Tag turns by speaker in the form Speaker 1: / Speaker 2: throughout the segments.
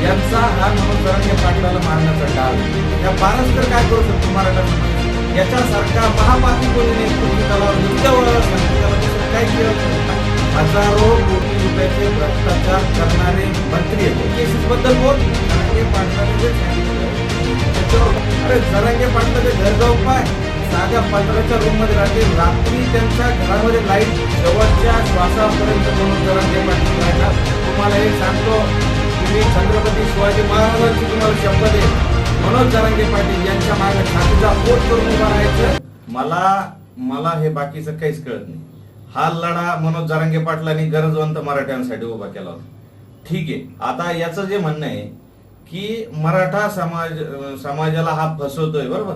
Speaker 1: यांचा हा मनोज जरांगे पाटलाला मारण्याचा डाव आहे. या बारसकर काय करू शकतो मराठा समाज? याच्यासारखा महापापी कोणी नाही. तुम्ही त्याला नुसत्या वळाला सांगतो, त्याला दुसरं काय केलं? हजारो कोटी रुपयाचे भ्रष्टाचार करणारे मंत्री आहेत. केसेस बद्दल बोल. जरांगे पाटलाने जे सांगितलं त्याच्यावर अरे जरांगे पाटलाचे घर जाऊन पाय, साध्या पत्राच्या रूम मध्ये राहते, रात्री त्यांच्या घरामध्ये लाईट शेवटच्या श्वासापर्यंत म्हणून जरांगे पाटील राहणार. तुम्हाला हे सांगतो, तुम्ही छत्रपती शिवाजी महाराजांची तुम्हाला शपथ आहे, मनोज जरांगे पाटील यांच्या मागे छातीचा पोट करून उभा राहायचं. मला हे बाकीचं काहीच कळत नाही. हा लढा मनोज जरांगे पाटलांनी गरजवंत मराठ्यांसाठी उभा केला होता. ठीक आहे, आता याचं जे म्हणणं आहे की मराठा समाजाला हा फसवतोय, बरोबर.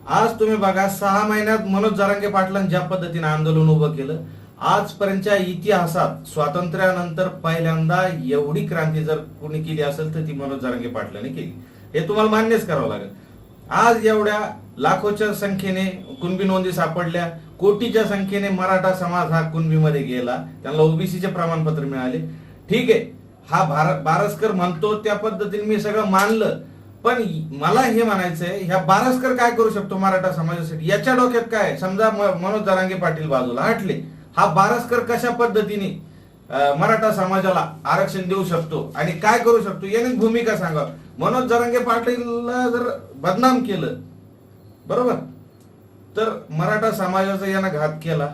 Speaker 1: आज तुम्ही बघा, 6 महिन्यात मनोज जरांगे पाटलांनी ज्या पद्धतीने आंदोलन उभं केलं, आजपर्यंतच्या इतिहासात स्वातंत्र्यानंतर पहिल्यांदा एवढी क्रांती जर कोणी केली असेल तर ती मनोज जरांगे पाटलांनी केली. हे तुम्हाला मान्यच करावं लागेल. आज एवढ्या लाखोच्या संख्येने कुणबी नोंदी सापडल्या, कोटीच्या संख्येने मराठा समाज हा कुणबीमध्ये गेला, त्यांना ओबीसीचे प्रमाणपत्र मिळाले. ठीक आहे, हा बारसकर म्हणतो त्या पद्धतीने मी सगळं मानलं, पण मला हे म्हणायचंय, ह्या बारसकर काय करू शकतो मराठा समाजासाठी? याच्या डोक्यात काय? समजा मनोज जरांगे पाटील बाजूला हटले, हा बारसकर कशा पद्धतीने मराठा समाजाला आरक्षण देऊ शकतो आणि काय करू शकतो याने भूमिका सांगा. मनोज जरांगे पाटीलला जर बदनाम केलं, बरोबर, तर मराठा समाजाचा यानं घात केला.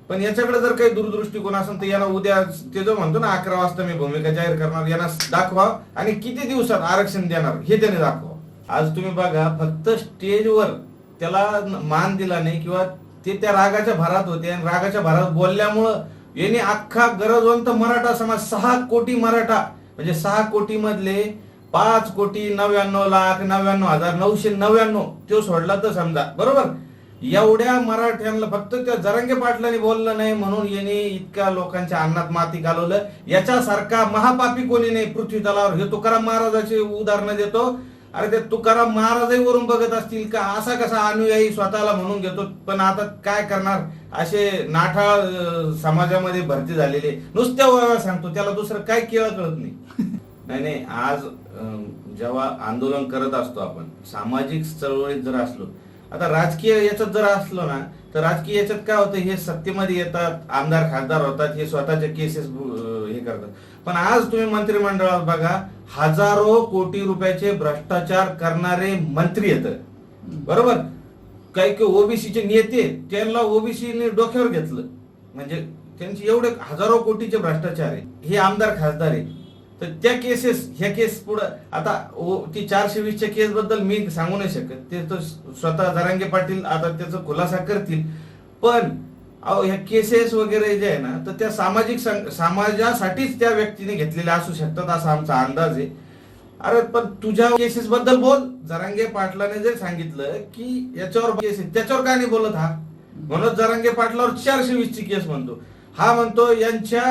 Speaker 1: पण याच्याकडे जर काही दूरदृष्टिकोन असेल तर याला उद्या ते जो म्हणतो ना 11 वाजता मी भूमिका जाहीर करणार, यांना दाखवा आणि किती दिवसात आरक्षण देणार हे त्याने दाखवा. आज तुम्ही बघा, फक्त स्टेजवर त्याला मान दिला नाही किंवा ते त्या रागाच्या भरात होते आणि रागाच्या भरात बोलल्यामुळं यांनी अख्खा गरजवंत मराठा समाज 6 कोटी मराठा म्हणजे 6 कोटी मधले 5,99,99,999 तो सोडला तर समजा, बरोबर. एवढ्या मराठ्यांना फक्त त्या जरांगे पाटलांनी बोललं नाही म्हणून यांनी इतक्या लोकांच्या अन्नात माती घालवलं. याच्यासारखा महापापी कोणी नाही पृथ्वी तलावर. हे तुकाराम महाराजाचे उदाहरण देतो. अरे ते तुकाराम महाराजही वरून बघत असतील का असा कसा अनुयायी स्वतःला म्हणून घेतो. पण आता काय करणार, असे नाठाळ समाजामध्ये भरती झालेले नुसत्या वयाला सांगतो, त्याला दुसरं काय केलं कळत नाही. नाही, आज जेव्हा आंदोलन करत असतो आपण, सामाजिक चळवळीत जर असलो, आता राजकीय याच्यात जर असलो ना, तर राजकीय याच्यात काय होतं, हे सत्तेमध्ये येतात, आमदार खासदार होतात, हे स्वतःचे केसेस हे करतात. पण आज तुम्ही मंत्रिमंडळात बघा, हजारो कोटी रुपयाचे भ्रष्टाचार करणारे मंत्री येतात, बरोबर. काही ओबीसीचे नेते, त्यांना ओबीसीने डोक्यावर घेतलं, म्हणजे त्यांचे एवढे हजारो कोटीचे भ्रष्टाचार आहे. हे आमदार खासदार आहे, तर त्या केसेस, ह्या केस पुढे आता ती 420च्या केस बद्दल मी सांगू नाही शकत, ते तर स्वतः जरांगे पाटील आता त्याचा खुलासा करतील. पण ह्या केसेस वगैरे जे आहे ना, तर त्या समाजासाठीच त्या व्यक्तीने घेतलेल्या असू शकतात असा आमचा अंदाज आहे. अरे पण तुझ्या केसेस बद्दल बोल. जरांगे पाटलाने जे सांगितलं की याच्यावर केस आहे, त्याच्यावर काय नाही बोलत हा. मनोज जरांगे पाटलावर 420ची केस म्हणतो. हा म्हणतो यांच्या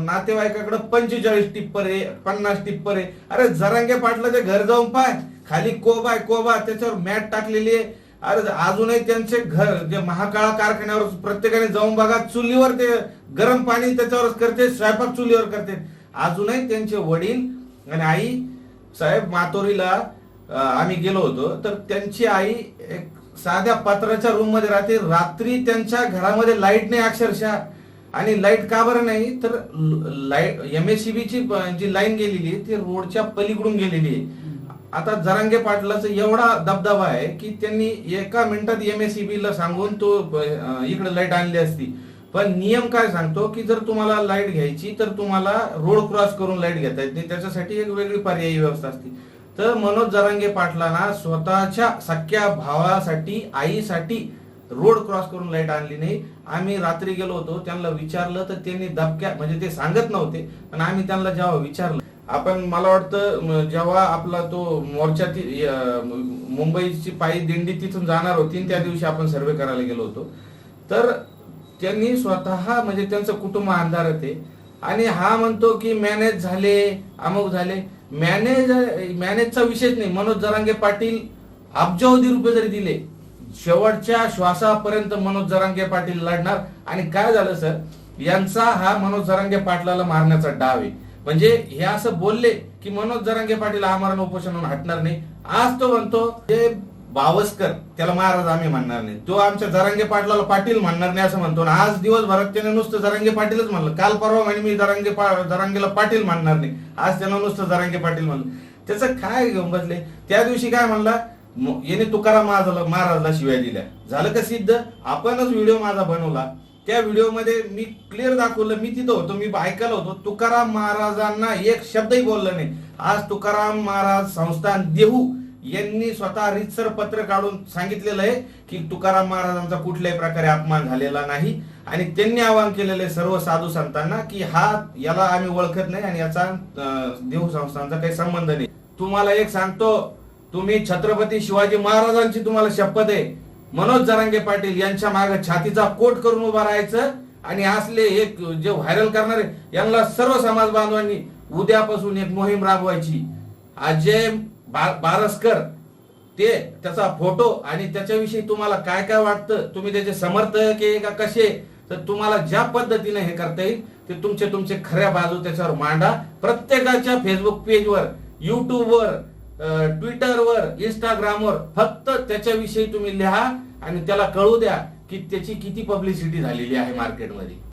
Speaker 1: नातेवाईकाकडे 45 टिप्पर आहे, 50 टिप्पर आहे. अरे जरांगे पाटलाचे घर जाऊन पाय, खाली कोबा त्याच्यावर मॅट टाकलेली आहे. अरे अजूनही त्यांचे घर जे महाकाळा कारखान्यावर प्रत्येकाने जाऊन बघा, चुलीवर ते गरम पाणी त्याच्यावरच करते, स्वयंपाक चुलीवर करते. अजूनही त्यांचे वडील आणि आई साहेब मातोरीला आम्ही गेलो होतो, तर त्यांची आई एक साध्या पत्राच्या रूम मध्ये राहते, रात्री त्यांच्या घरामध्ये लाईट नाही अक्षरशः. आणि लाईट का बरं नाही, तर लाईट MSCBची जी लाईन गेलेली आहे ती रोडच्या पलीकडून गेलेली आहे. आता जरांगे पाटलाचा एवढा दबदबा आहे की त्यांनी एका मिनिटात MSCBला सांगून तो इकडे लाईट आणली असती. पण नियम काय सांगतो की जर तुम्हाला लाईट घ्यायची तर तुम्हाला रोड क्रॉस करून लाईट घेता येत नाही, त्याच्यासाठी एक वेगळी पर्यायी व्यवस्था असते. तर मनोज जरांगे पाटलांना स्वतःच्या सख्या भावासाठी, आईसाठी रोड क्रॉस करून लाईट आणली नाही. आम्ही रात्री गेलो होतो, त्यांना विचारलं तर त्यांनी दबक्या, म्हणजे ते सांगत नव्हते, पण आम्ही त्यांना जेव्हा विचारलं, आपण मला वाटतं जेव्हा आपला तो मोर्चा मुंबईची पायी दिंडी तिथून जाणार होती त्या दिवशी आपण सर्वे करायला गेलो होतो, तर त्यांनी स्वतः म्हणजे त्यांचं कुटुंब अंधारात आहे आणि हा म्हणतो की मॅनेज झाले, अमुक झाले. मॅनेजचा विषयच नाही. मनोज जरांगे पाटील अब्जावधी रुपये जरी दिले, शेवटच्या श्वासापर्यंत मनोज जरांगे पाटील लढणार. आणि काय झालं सर, यांचा हा मनोज जरांगे पाटलाला मारण्याचा डाव आहे. म्हणजे हे असं बोलले की मनोज जरांगे पाटील आमरण उपोषणावरून हटणार नाही. आज तो म्हणतो जे बावस्कर त्याला महाराज आम्ही म्हणणार नाही, तो आमच्या जरांगे पाटलाला पाटील म्हणणार नाही असं म्हणतो. आज दिवसभरात त्याने नुसतं जरांगे पाटीलच म्हणलं. काल परवा म्हणे मी जरांगेला पाटील म्हणणार नाही, आज त्यानं नुसतं जरांगे पाटील म्हणलं. त्याचं काय घेऊन बसले. त्या दिवशी काय म्हणला, याने तुकाराम महाराजला शिव्या दिल्या. झालं का सिद्ध. आपणच व्हिडिओ माझा बनवला, त्या व्हिडिओमध्ये मी क्लिअर दाखवलं, मी तिथं होतो, मी ऐकायला होतो. तुकाराम महाराजांना एक शब्दही बोललं नाही. आज तुकाराम महाराज संस्थान देहू यांनी स्वतः रितसर पत्र काढून सांगितलेलं आहे की तुकाराम महाराजांचा कुठल्याही प्रकारे अपमान झालेला नाही. आणि त्यांनी आवाहन केलेलं सर्व साधू संतांना की याला आम्ही ओळखत नाही आणि याचा देहू संस्थांचा काही संबंध नाही. तुम्हाला एक सांगतो, तुम्ही छत्रपती शिवाजी महाराजांची तुम्हाला शपथ आहे, मनोज जरांगे पाटील यांच्या मागे छातीचा कोट करून उभा राहायचं आणि असले एक जे व्हायरल करणारे यांना सर्व समाज बांधवांनी उद्यापासून एक मोहीम राबवायची. अजय बारसकर ते त्याचा फोटो आणि त्याच्याविषयी तुम्हाला काय काय वाटतं, तुम्ही त्याचे समर्थक आहे का कसे, तर तुम्हाला ज्या पद्धतीने हे करता येईल ते तुमचे खऱ्या बाजू त्याच्यावर मांडा. प्रत्येकाच्या फेसबुक पेजवर, युट्यूबवर, ट्विटरवर, इंस्टाग्रामवर फक्त त्याच्याविषयी तुम्ही लिहा आणि त्याला कळू द्या की त्याची किती पब्लिसिटी झालेली आहे मार्केटमध्ये.